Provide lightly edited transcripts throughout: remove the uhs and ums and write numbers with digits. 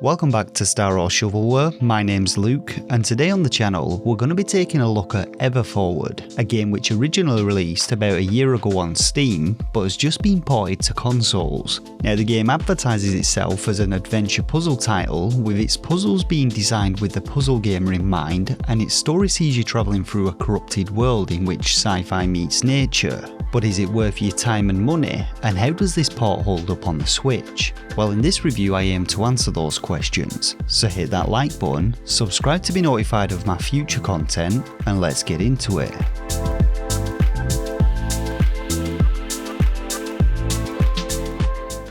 Welcome back to Star Wars Shovelware, my name's Luke, and today on the channel we're going to be taking a look at EverForward, a game which originally released about a year ago on Steam, but has just been ported to consoles. Now the game advertises itself as an adventure puzzle title, with its puzzles being designed with the puzzle gamer in mind, and its story sees you travelling through a corrupted world in which sci-fi meets nature. But is it worth your time and money, and how does this port hold up on the Switch? Well, in this review I aim to answer those questions, so hit that like button, subscribe to be notified of my future content, and let's get into it.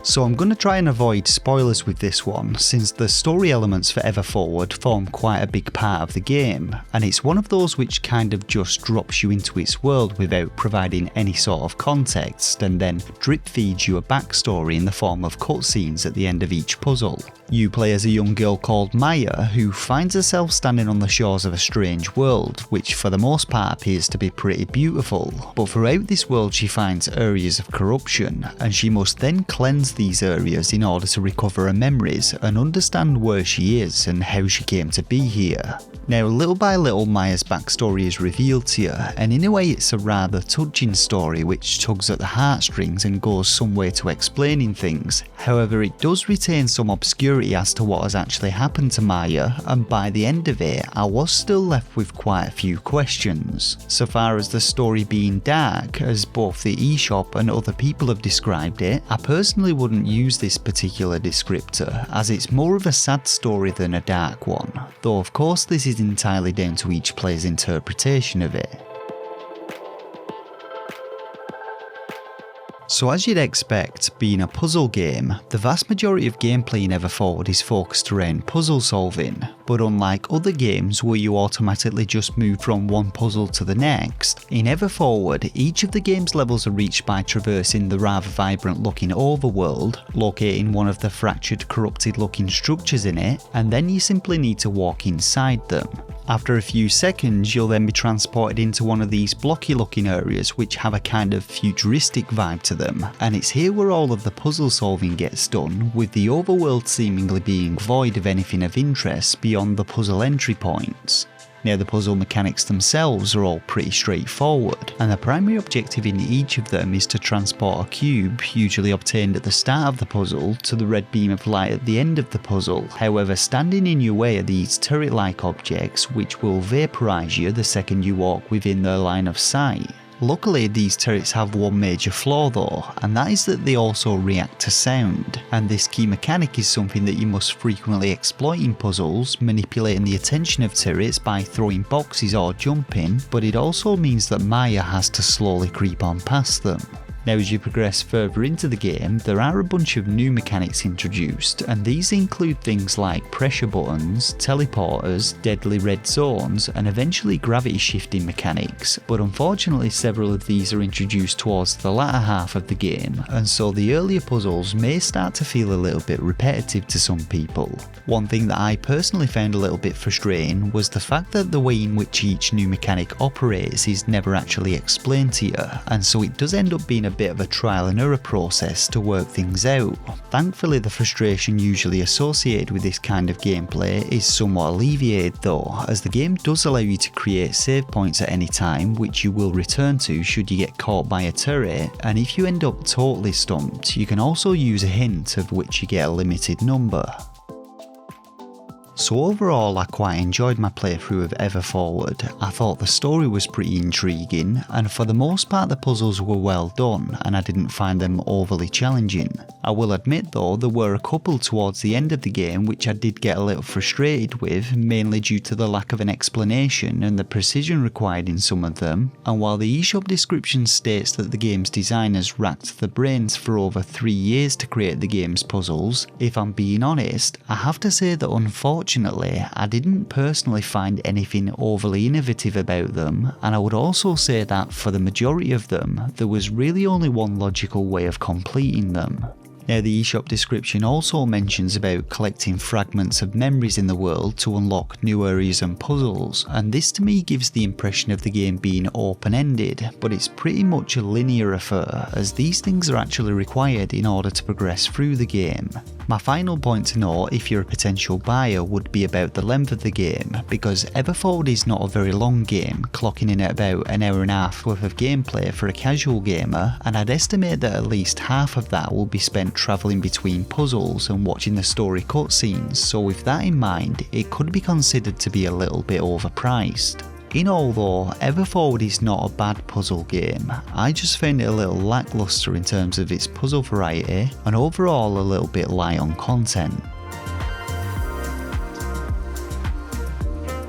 So I'm going to try and avoid spoilers with this one, since the story elements for EverForward form quite a big part of the game, and it's one of those which kind of just drops you into its world without providing any sort of context, and then drip feeds you a backstory in the form of cutscenes at the end of each puzzle. You play as a young girl called Maya, who finds herself standing on the shores of a strange world, which for the most part appears to be pretty beautiful, but throughout this world she finds areas of corruption, and she must then cleanse these areas in order to recover her memories and understand where she is and how she came to be here. Now, little by little Maya's backstory is revealed to you, and in a way it's a rather touching story which tugs at the heartstrings and goes some way to explaining things. However, it does retain some obscurity as to what has actually happened to Maya, and by the end of it I was still left with quite a few questions. So far as the story being dark, as both the eShop and other people have described it, I personally wouldn't use this particular descriptor, as it's more of a sad story than a dark one, though of course this is entirely down to each player's interpretation of it. So as you'd expect, being a puzzle game, the vast majority of gameplay in EverForward is focused around puzzle solving, but unlike other games where you automatically just move from one puzzle to the next, in EverForward each of the game's levels are reached by traversing the rather vibrant looking overworld, locating one of the fractured, corrupted looking structures in it, and then you simply need to walk inside them. After a few seconds you'll then be transported into one of these blocky looking areas which have a kind of futuristic vibe to them, and it's here where all of the puzzle solving gets done, with the overworld seemingly being void of anything of interest beyond the puzzle entry points. Now the puzzle mechanics themselves are all pretty straightforward, and the primary objective in each of them is to transport a cube, usually obtained at the start of the puzzle, to the red beam of light at the end of the puzzle. However, standing in your way are these turret-like objects which will vaporise you the second you walk within their line of sight. Luckily, these turrets have one major flaw though, and that is that they also react to sound, and this key mechanic is something that you must frequently exploit in puzzles, manipulating the attention of turrets by throwing boxes or jumping, but it also means that Maya has to slowly creep on past them. Now as you progress further into the game, there are a bunch of new mechanics introduced, and these include things like pressure buttons, teleporters, deadly red zones, and eventually gravity shifting mechanics, but unfortunately several of these are introduced towards the latter half of the game, and so the earlier puzzles may start to feel a little bit repetitive to some people. One thing that I personally found a little bit frustrating was the fact that the way in which each new mechanic operates is never actually explained to you, and so it does end up being a bit of a trial and error process to work things out. Thankfully, the frustration usually associated with this kind of gameplay is somewhat alleviated though, as the game does allow you to create save points at any time, which you will return to should you get caught by a turret, and if you end up totally stumped, you can also use a hint of which you get a limited number. So overall I quite enjoyed my playthrough of EverForward. I thought the story was pretty intriguing, and for the most part the puzzles were well done and I didn't find them overly challenging. I will admit though there were a couple towards the end of the game which I did get a little frustrated with, mainly due to the lack of an explanation and the precision required in some of them, and while the eShop description states that the game's designers racked their brains for over 3 years to create the game's puzzles, if I'm being honest, I have to say that unfortunately I didn't personally find anything overly innovative about them, and I would also say that for the majority of them there was really only one logical way of completing them. Now the eShop description also mentions about collecting fragments of memories in the world to unlock new areas and puzzles, and this to me gives the impression of the game being open-ended, but it's pretty much a linear affair as these things are actually required in order to progress through the game. My final point to note if you're a potential buyer would be about the length of the game, because Everforward is not a very long game, clocking in at about an hour and a half worth of gameplay for a casual gamer, and I'd estimate that at least half of that will be spent travelling between puzzles and watching the story cutscenes, so with that in mind, it could be considered to be a little bit overpriced. In all though, Everforward is not a bad puzzle game. I just found it a little lackluster in terms of its puzzle variety, and overall a little bit light on content.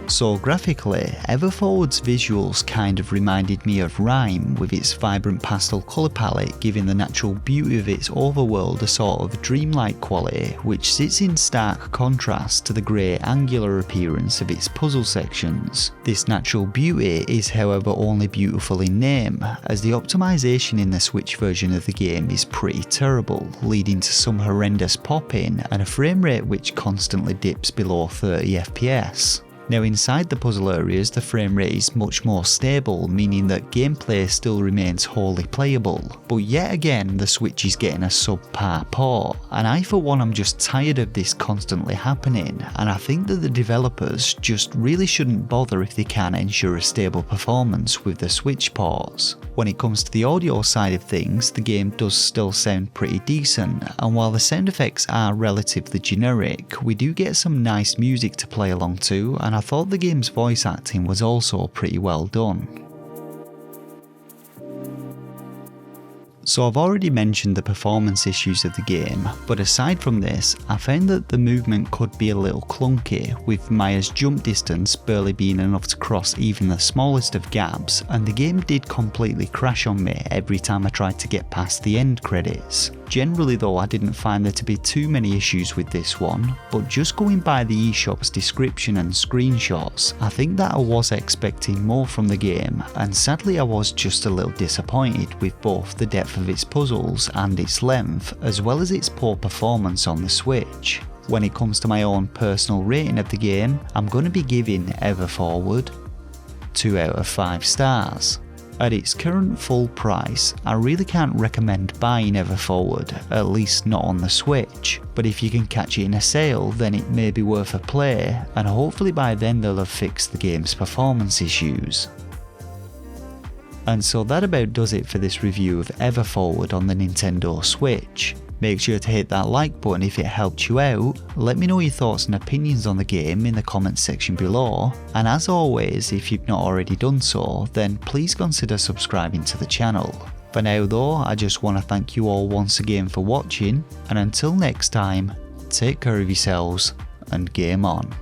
So graphically, Everforward's visuals kind of reminded me of Rime, with its vibrant pastel colour palette giving the natural beauty of its overworld a sort of dreamlike quality, which sits in stark contrast to the grey angular appearance of its puzzle sections. This natural beauty is however only beautiful in name, as the optimisation in the Switch version of the game is pretty terrible, leading to some horrendous popping and a frame rate which constantly dips below 30 FPS. Now inside the puzzle areas the frame rate is much more stable, meaning that gameplay still remains wholly playable, but yet again the Switch is getting a subpar port, and I for one am just tired of this constantly happening, and I think that the developers just really shouldn't bother if they can't ensure a stable performance with the Switch ports. When it comes to the audio side of things, the game does still sound pretty decent, and while the sound effects are relatively generic, we do get some nice music to play along to, and I thought the game's voice acting was also pretty well done. So I've already mentioned the performance issues of the game, but aside from this, I found that the movement could be a little clunky, with Maya's jump distance barely being enough to cross even the smallest of gaps, and the game did completely crash on me every time I tried to get past the end credits. Generally though, I didn't find there to be too many issues with this one, but just going by the eShop's description and screenshots, I think that I was expecting more from the game, and sadly I was just a little disappointed with both the depth of its puzzles and its length, as well as its poor performance on the Switch. When it comes to my own personal rating of the game, I'm going to be giving Everforward 2 out of 5 stars. At its current full price, I really can't recommend buying Everforward, at least not on the Switch, but if you can catch it in a sale then it may be worth a play, and hopefully by then they'll have fixed the game's performance issues. And so that about does it for this review of Everforward on the Nintendo Switch. Make sure to hit that like button if it helped you out, let me know your thoughts and opinions on the game in the comments section below, and as always, if you've not already done so, then please consider subscribing to the channel. For now though, I just want to thank you all once again for watching, and until next time, take care of yourselves and game on.